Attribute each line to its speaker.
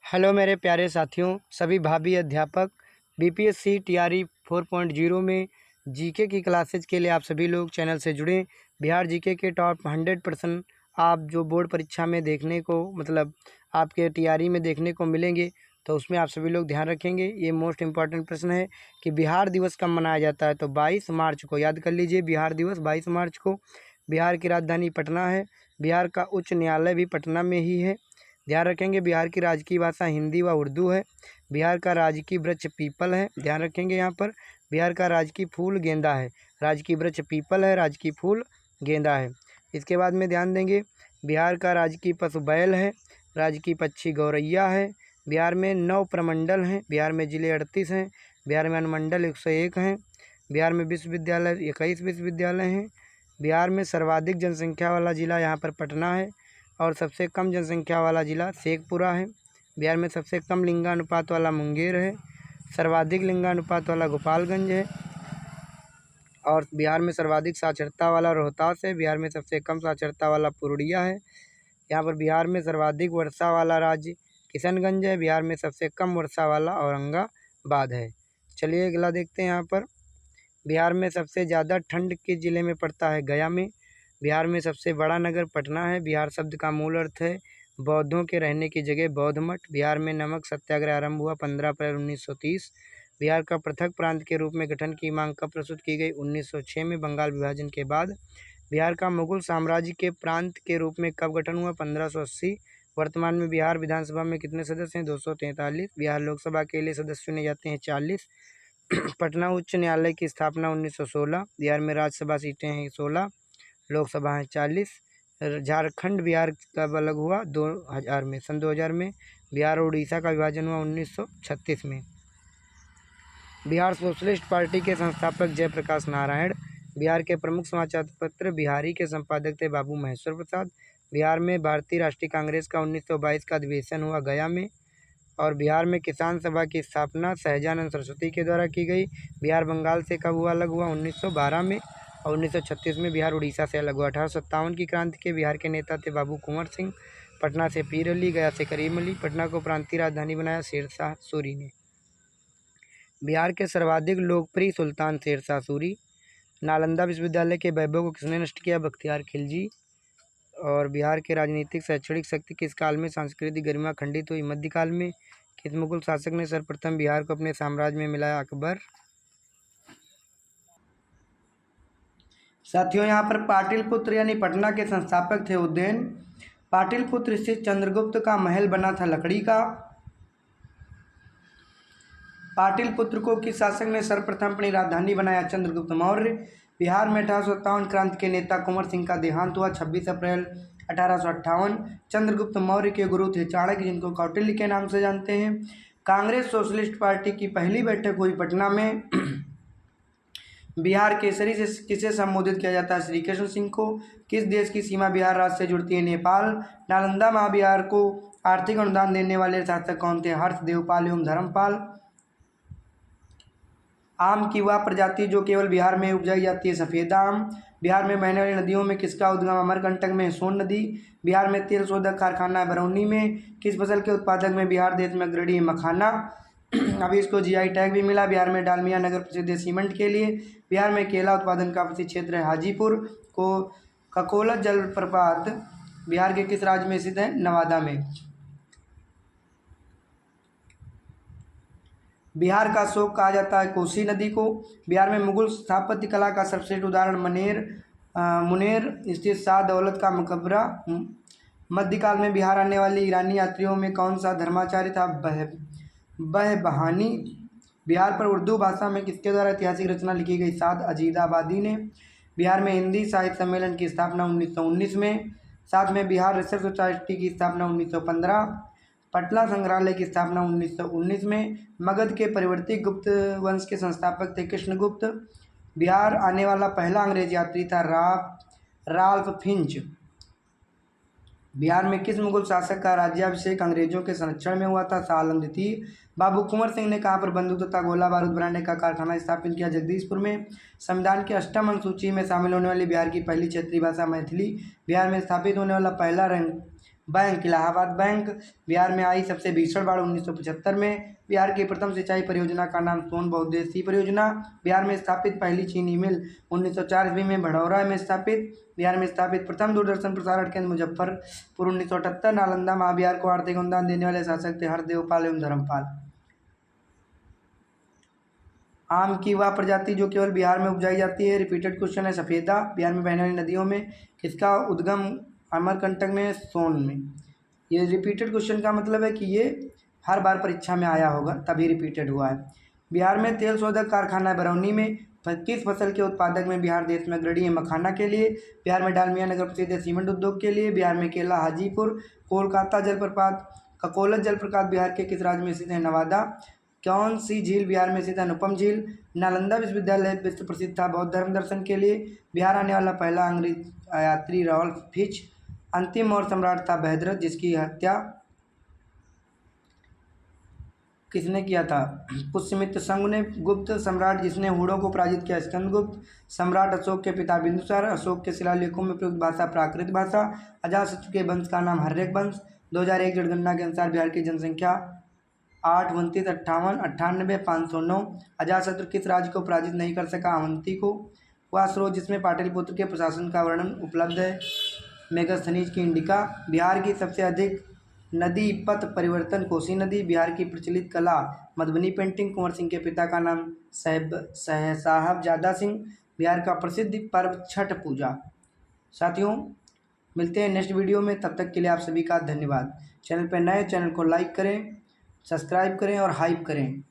Speaker 1: Hello मेरे प्यारे साथियों, सभी भावी अध्यापक बीपीएससी टीआरई 4.0 में जीके की क्लासेज के लिए आप सभी लोग चैनल से जुड़ें। बिहार जीके के टॉप 100% आप जो बोर्ड परीक्षा में देखने को आपके टीआरई में देखने को मिलेंगे, तो उसमें आप सभी लोग ध्यान रखेंगे। ये मोस्ट इम्पॉर्टेंट प्रश्न है कि बिहार दिवस कब मनाया जाता है। तो 22 मार्च को, याद कर लीजिए, बिहार दिवस 22 मार्च को। बिहार की राजधानी पटना है। बिहार का उच्च न्यायालय भी पटना में ही है। ध्यान रखेंगे बिहार की राजकीय भाषा हिंदी व उर्दू है। बिहार का राजकीय वृक्ष पीपल है। ध्यान रखेंगे यहाँ पर। बिहार का राजकीय फूल गेंदा है। राजकीय वृक्ष पीपल है, राजकीय फूल गेंदा है। इसके बाद में ध्यान देंगे, बिहार का राजकीय पशु बैल है। राजकीय पक्षी गौरैया है। बिहार में 9 प्रमंडल हैं। बिहार में जिले 38 हैं। बिहार में अनुमंडल 101 हैं। बिहार में विश्वविद्यालय 21 विश्वविद्यालय हैं। बिहार में सर्वाधिक जनसंख्या वाला जिला यहाँ पर पटना है और सबसे कम जनसंख्या वाला जिला शेखपुरा है। बिहार में सबसे कम लिंगानुपात वाला मुंगेर है। सर्वाधिक लिंगानुपात वाला गोपालगंज है। और बिहार में सर्वाधिक साक्षरता वाला रोहतास है। बिहार में सबसे कम साक्षरता वाला पूर्णिया है। यहाँ पर बिहार में सर्वाधिक वर्षा वाला राज्य किशनगंज है। बिहार में सबसे कम वर्षा वाला औरंगाबाद है। चलिए अगला देखते हैं। यहाँ पर बिहार में सबसे ज़्यादा ठंड किस जिले में पड़ता है? गया में। बिहार में सबसे बड़ा नगर पटना है। बिहार शब्द का मूल अर्थ है बौद्धों के रहने की जगह, बौद्ध मठ। बिहार में नमक सत्याग्रह आरंभ हुआ 15 अप्रैल 1930। बिहार का पृथक प्रांत के रूप में गठन की मांग कब प्रस्तुत की गई? 1906 में, बंगाल विभाजन के बाद। बिहार का मुगल साम्राज्य के प्रांत के रूप में कब गठन हुआ? 1580। वर्तमान में बिहार विधानसभा में कितने सदस्य हैं? 243। बिहार लोकसभा के लिए सदस्य चुने जाते हैं 40। पटना उच्च न्यायालय की स्थापना 1916। बिहार में राज्यसभा सीटें हैं 16, लोकसभा है 40। झारखंड बिहार कब अलग हुआ? 2000 में, सन 2000 में। बिहार और उड़ीसा का विभाजन हुआ 1936 में। बिहार सोशलिस्ट पार्टी के संस्थापक जयप्रकाश नारायण। बिहार के प्रमुख समाचार पत्र बिहारी के संपादक थे बाबू महेश्वर प्रसाद। बिहार में भारतीय राष्ट्रीय कांग्रेस का 1922 का अधिवेशन हुआ गया में। और बिहार में किसान सभा की स्थापना सहजानंद सरस्वती के द्वारा की गई। बिहार बंगाल से कब हुआ अलग हुआ? 1912 में। और 1936 में बिहार उड़ीसा से अलग हुआ। 1857 की क्रांति के बिहार के नेता थे बाबू कुंवर सिंह। पटना से पीर अली, गया से करीम अली। पटना को प्रांतीय राजधानी बनाया शेरशाह सूरी ने। बिहार के सर्वाधिक लोकप्रिय सुल्तान शेरशाह सूरी। नालंदा विश्वविद्यालय के वैभव को किसने नष्ट किया? बख्तियार खिलजी। और बिहार के राजनीतिक शैक्षणिक शक्ति किस काल में, सांस्कृतिक गरिमा खंडित हुई? मध्यकाल में। किस मुगल शासक ने सर्वप्रथम बिहार को अपने साम्राज्य में मिलाया? अकबर। साथियों, यहाँ पर पाटलिपुत्र यानी पटना के संस्थापक थे उदयन। पाटलिपुत्र स्थित चंद्रगुप्त का महल बना था लकड़ी का। पाटलिपुत्र को किस शासक ने सर्वप्रथम अपनी राजधानी बनाया? चंद्रगुप्त मौर्य। बिहार में 1857 क्रांति के नेता कुंवर सिंह का देहांत हुआ 26 अप्रैल 1858। चंद्रगुप्त मौर्य के गुरु थे चाणक्य, जिनको कौटिल्य के नाम से जानते हैं। कांग्रेस सोशलिस्ट पार्टी की पहली बैठक हुई पटना में। बिहार केसरी से किसे संबोधित किया जाता है? श्री कृष्ण सिंह को। किस देश की सीमा बिहार राज्य से जुड़ती है? नेपाल। नालंदा महाविहार को आर्थिक अनुदान देने वाले शासक कौन थे? हर्ष देवपाल एवं धर्मपाल। आम की वह प्रजाति जो केवल बिहार में उपजाई जाती है? सफ़ेद आम। बिहार में बहने वाली नदियों में किसका उद्गम? अमरकंटक में सोन नदी। बिहार में तेल शोधक कारखाना है बरौनी में। किस फसल के उत्पादक में बिहार देश में अग्रणी है? मखाना। अभी इसको जीआई टैग भी मिला। बिहार में डालमिया नगर प्रसिद्ध है सीमेंट के लिए। बिहार में केला उत्पादन का प्रसिद्ध क्षेत्र है हाजीपुर। को ककोलत जलप्रपात बिहार के किस राज्य में स्थित है? नवादा में। बिहार का शोक कहा जाता है कोसी नदी को। बिहार में मुगल स्थापत्य कला का सर्वश्रेष्ठ उदाहरण मुनेर स्थित शाह दौलत का मकबरा। मध्यकाल में बिहार आने वाले ईरानी यात्रियों में कौन सा धर्माचार्य था? बहबहानी। बिहार पर उर्दू भाषा में किसके द्वारा ऐतिहासिक रचना लिखी गई? साद अजीदाबादी ने। बिहार में हिंदी साहित्य सम्मेलन की स्थापना 1919 में। साथ में बिहार रिसर्च सोसाइटी की स्थापना 1915। पटना संग्रहालय की स्थापना 1919 में। मगध के परिवर्ती गुप्त वंश के संस्थापक थे कृष्णगुप्त। बिहार आने वाला पहला अंग्रेज यात्री था राल्फ फिंच। बिहार में किस मुगल शासक का राज्याभिषेक अंग्रेजों के संरक्षण में हुआ था? शाह आलम द्वितीय। बाबू कुंवर सिंह ने कहाँ पर बंदूक तथा गोला बारूद बनाने का कारखाना स्थापित किया? जगदीशपुर में। संविधान की अष्टम अनुसूची में शामिल होने वाली बिहार की पहली क्षेत्रीय भाषा मैथिली। बिहार में स्थापित होने वाला पहला बैंक इलाहाबाद बैंक। बिहार में आई सबसे भीषण बाढ़ 1975 में। बिहार की प्रथम सिंचाई परियोजना का नाम सोन बहुउद्देशीय परियोजना। बिहार में स्थापित पहली चीनी मिल 1904 ईस्वी में भड़ौरा में स्थापित। बिहार में स्थापित प्रथम दूरदर्शन प्रसारण केंद्र मुजफ्फरपुर 1978। नालंदा महाविहार को आर्थिक अनुदान देने वाले शासक थे हरदेवपाल एवं धर्मपाल। आम की वह प्रजाति जो केवल बिहार में उपजाई जाती है। रिपीटेड क्वेश्चन है सफ़ेदा। बिहार में बहने वाली नदियों में किसका उद्गम अमरकंटक में, सोन में। ये रिपीटेड क्वेश्चन का मतलब है कि ये हर बार परीक्षा में आया होगा तभी रिपीटेड हुआ है। बिहार में तेल शोधक कारखाना है बरौनी में। किस फसल के उत्पादक में बिहार देश में अग्रणी है, मखाना के लिए। बिहार में डालमिया नगर प्रसिद्ध है सीमेंट उद्योग के लिए। बिहार में केला हाजीपुर। कोलकाता जलप्रपात, ककोलत जलप्रपात बिहार के किस राज्य में स्थित है, नवादा। कौन सी झील बिहार में स्थित है, अनुपम झील। नालंदा विश्वविद्यालय विश्व प्रसिद्ध था बौद्ध धर्म दर्शन के लिए। बिहार आने वाला पहला अंग्रेज यात्री रॉल्फ फिच। अंतिम और सम्राट था बहदरत, जिसकी हत्या किसने किया था, पुष्यमित्र संघ ने। गुप्त सम्राट जिसने हुड़ों को पराजित किया, स्कंदगुप्त। सम्राट अशोक के पिता बिंदुसार। अशोक के शिलालेखों में प्रयुक्त भाषा प्राकृत भाषा। अजातशत्रु के वंश का नाम हर्यक वंश। 2001 जनगणना के अनुसार बिहार की जनसंख्या 82958 अजातशत्रु किस राज्य को पराजित नहीं कर सका, अवंती को। वह स्रोत जिसमें पाटलिपुत्र के प्रशासन का वर्णन उपलब्ध है, मेगस्थनीज की इंडिका। बिहार की सबसे अधिक नदी पथ परिवर्तन कोसी नदी। बिहार की प्रचलित कला मधुबनी पेंटिंग। कुंवर सिंह के पिता का नाम साहबजादा सिंह। बिहार का प्रसिद्ध पर्व छठ पूजा। साथियों मिलते हैं नेक्स्ट वीडियो में, तब तक के लिए आप सभी का धन्यवाद। चैनल पर नए, चैनल को लाइक करें, सब्सक्राइब करें और हाइप करें।